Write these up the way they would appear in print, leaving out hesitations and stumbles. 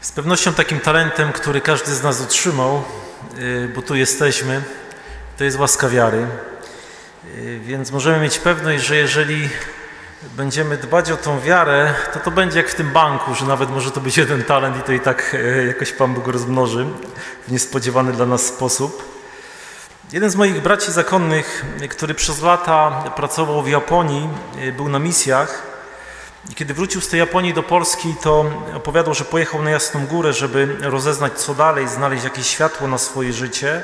Z pewnością takim talentem, który każdy z nas otrzymał, bo tu jesteśmy, to jest łaska wiary. Więc możemy mieć pewność, że jeżeli będziemy dbać o tą wiarę, to będzie jak w tym banku, że nawet może to być jeden talent i to i tak jakoś Pan Bóg rozmnoży w niespodziewany dla nas sposób. Jeden z moich braci zakonnych, który przez lata pracował w Japonii, był na misjach i kiedy wrócił z tej Japonii do Polski, to opowiadał, że pojechał na Jasną Górę, żeby rozeznać co dalej, znaleźć jakieś światło na swoje życie.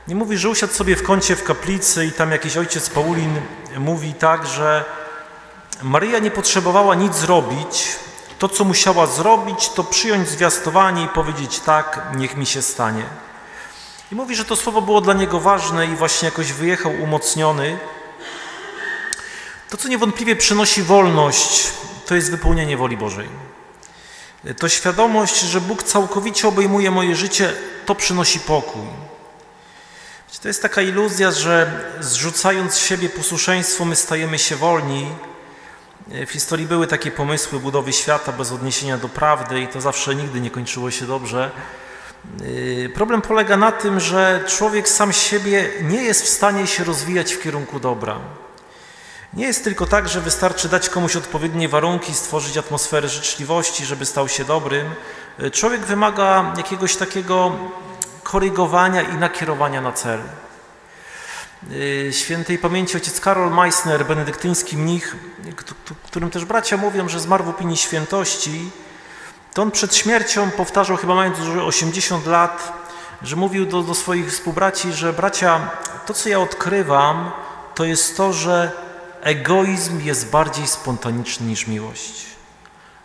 I mówi, że usiadł sobie w kącie w kaplicy i tam jakiś ojciec Paulin mówi tak, że Maryja nie potrzebowała nic zrobić. To, co musiała zrobić, to przyjąć zwiastowanie i powiedzieć tak, niech mi się stanie. I mówi, że to słowo było dla niego ważne i właśnie jakoś wyjechał umocniony. To, co niewątpliwie przynosi wolność, to jest wypełnienie woli Bożej. To świadomość, że Bóg całkowicie obejmuje moje życie, to przynosi pokój. To jest taka iluzja, że zrzucając z siebie posłuszeństwo, my stajemy się wolni. W historii były takie pomysły budowy świata bez odniesienia do prawdy i to zawsze nigdy nie kończyło się dobrze. Problem polega na tym, że człowiek sam siebie nie jest w stanie się rozwijać w kierunku dobra. Nie jest tylko tak, że wystarczy dać komuś odpowiednie warunki, stworzyć atmosferę życzliwości, żeby stał się dobrym. Człowiek wymaga jakiegoś takiego korygowania i nakierowania na cel. Świętej pamięci ojciec Karol Meissner, benedyktyński mnich, którym też bracia mówią, że zmarł w opinii świętości, to on przed śmiercią powtarzał, chyba mając już 80 lat, że mówił do swoich współbraci, że bracia, to co ja odkrywam, to jest to, że egoizm jest bardziej spontaniczny niż miłość.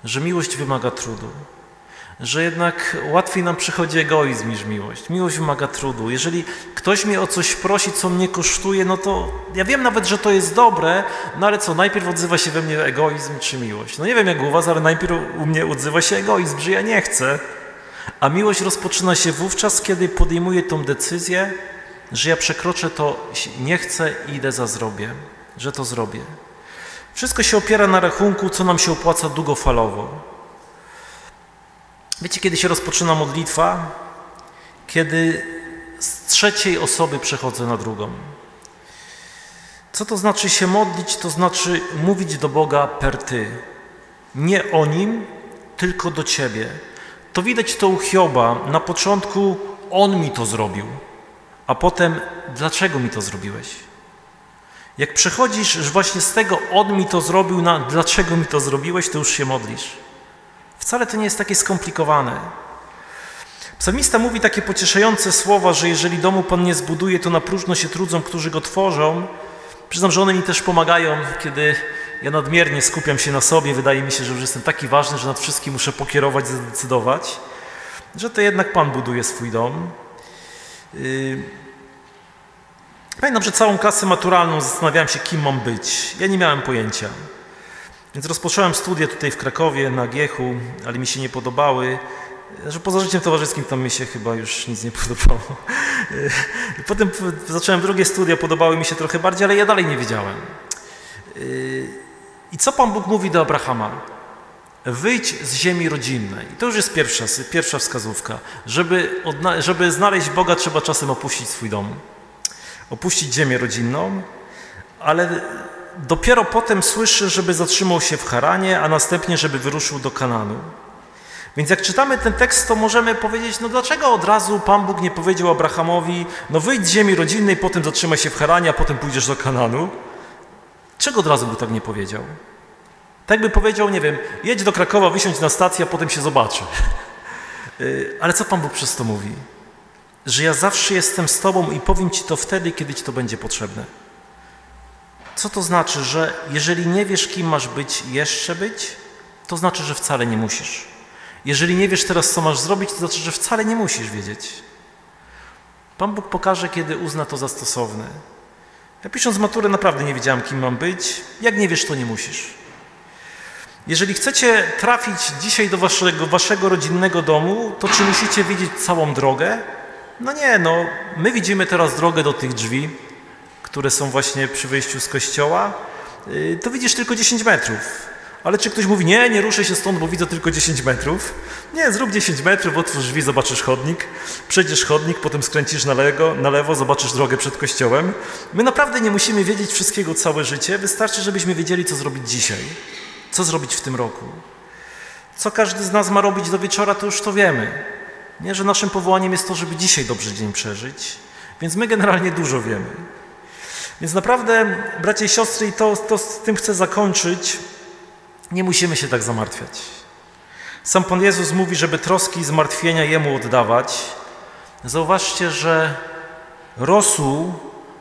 Że miłość wymaga trudu. Że jednak łatwiej nam przychodzi egoizm niż miłość. Miłość wymaga trudu. Jeżeli ktoś mnie o coś prosi, co mnie kosztuje, no to ja wiem nawet, że to jest dobre, no ale co, najpierw odzywa się we mnie egoizm czy miłość? No nie wiem jak u was, ale najpierw u mnie odzywa się egoizm, że ja nie chcę. A miłość rozpoczyna się wówczas, kiedy podejmuję tą decyzję, że ja przekroczę to nie chcę i idę za zrobię, że to zrobię. Wszystko się opiera na rachunku, co nam się opłaca długofalowo. Wiecie, kiedy się rozpoczyna modlitwa? Kiedy z trzeciej osoby przechodzę na drugą. Co to znaczy się modlić? To znaczy mówić do Boga per ty. Nie o Nim, tylko do Ciebie. To widać to u Hioba. Na początku On mi to zrobił, a potem dlaczego mi to zrobiłeś? Jak przechodzisz właśnie z tego On mi to zrobił na dlaczego mi to zrobiłeś, to już się modlisz. Wcale to nie jest takie skomplikowane. Psalmista mówi takie pocieszające słowa, że jeżeli domu Pan nie zbuduje, to na próżno się trudzą, którzy go tworzą. Przyznam, że one mi też pomagają, kiedy ja nadmiernie skupiam się na sobie. Wydaje mi się, że już jestem taki ważny, że nad wszystkim muszę pokierować, zadecydować, że to jednak Pan buduje swój dom. Pamiętam, że całą klasę maturalną zastanawiałem się, kim mam być. Ja nie miałem pojęcia. Więc rozpocząłem studia tutaj w Krakowie, na Giechu, ale mi się nie podobały. Że poza życiem towarzyskim tam mi się chyba już nic nie podobało. Potem zacząłem drugie studia, podobały mi się trochę bardziej, ale ja dalej nie wiedziałem. I co Pan Bóg mówi do Abrahama? Wyjdź z ziemi rodzinnej. I to już jest pierwsza wskazówka. Żeby znaleźć Boga, trzeba czasem opuścić swój dom. Opuścić ziemię rodzinną, ale dopiero potem słyszy, żeby zatrzymał się w Haranie, a następnie, żeby wyruszył do Kananu. Więc jak czytamy ten tekst, to możemy powiedzieć, no dlaczego od razu Pan Bóg nie powiedział Abrahamowi, no wyjdź z ziemi rodzinnej, potem zatrzymaj się w Haranie, a potem pójdziesz do Kananu? Czego od razu by tak nie powiedział? Tak by powiedział, nie wiem, jedź do Krakowa, wysiądź na stację, a potem się zobaczy. Ale co Pan Bóg przez to mówi? Że ja zawsze jestem z Tobą i powiem Ci to wtedy, kiedy Ci to będzie potrzebne. Co to znaczy, że jeżeli nie wiesz, kim masz być, jeszcze być, to znaczy, że wcale nie musisz. Jeżeli nie wiesz teraz, co masz zrobić, to znaczy, że wcale nie musisz wiedzieć. Pan Bóg pokaże, kiedy uzna to za stosowne. Ja pisząc maturę naprawdę nie wiedziałem, kim mam być. Jak nie wiesz, to nie musisz. Jeżeli chcecie trafić dzisiaj do waszego rodzinnego domu, to czy musicie wiedzieć całą drogę? No nie, no my widzimy teraz drogę do tych drzwi, które są właśnie przy wyjściu z kościoła, to widzisz tylko 10 metrów. Ale czy ktoś mówi, nie ruszę się stąd, bo widzę tylko 10 metrów? Nie, zrób 10 metrów, otwórz drzwi, zobaczysz chodnik, przejdziesz chodnik, potem skręcisz na lewo, zobaczysz drogę przed kościołem. My naprawdę nie musimy wiedzieć wszystkiego całe życie, wystarczy, żebyśmy wiedzieli, co zrobić dzisiaj, co zrobić w tym roku. Co każdy z nas ma robić do wieczora, to już to wiemy. Nie, że naszym powołaniem jest to, żeby dzisiaj dobrze dzień przeżyć, więc my generalnie dużo wiemy. Więc naprawdę, bracia i siostry, i to z tym chcę zakończyć, nie musimy się tak zamartwiać. Sam Pan Jezus mówi, żeby troski i zmartwienia Jemu oddawać. Zauważcie, że rosół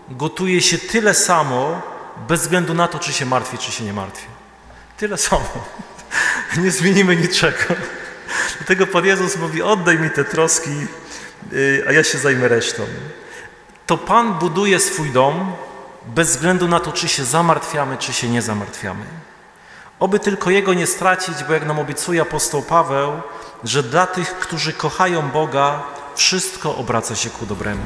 gotuje się tyle samo, bez względu na to, czy się martwi, czy się nie martwi. Tyle samo. Nie zmienimy niczego. Dlatego Pan Jezus mówi, oddaj mi te troski, a ja się zajmę resztą. To Pan buduje swój dom bez względu na to, czy się zamartwiamy, czy się nie zamartwiamy. Oby tylko Jego nie stracić, bo jak nam obiecuje apostoł Paweł, że dla tych, którzy kochają Boga, wszystko obraca się ku dobremu.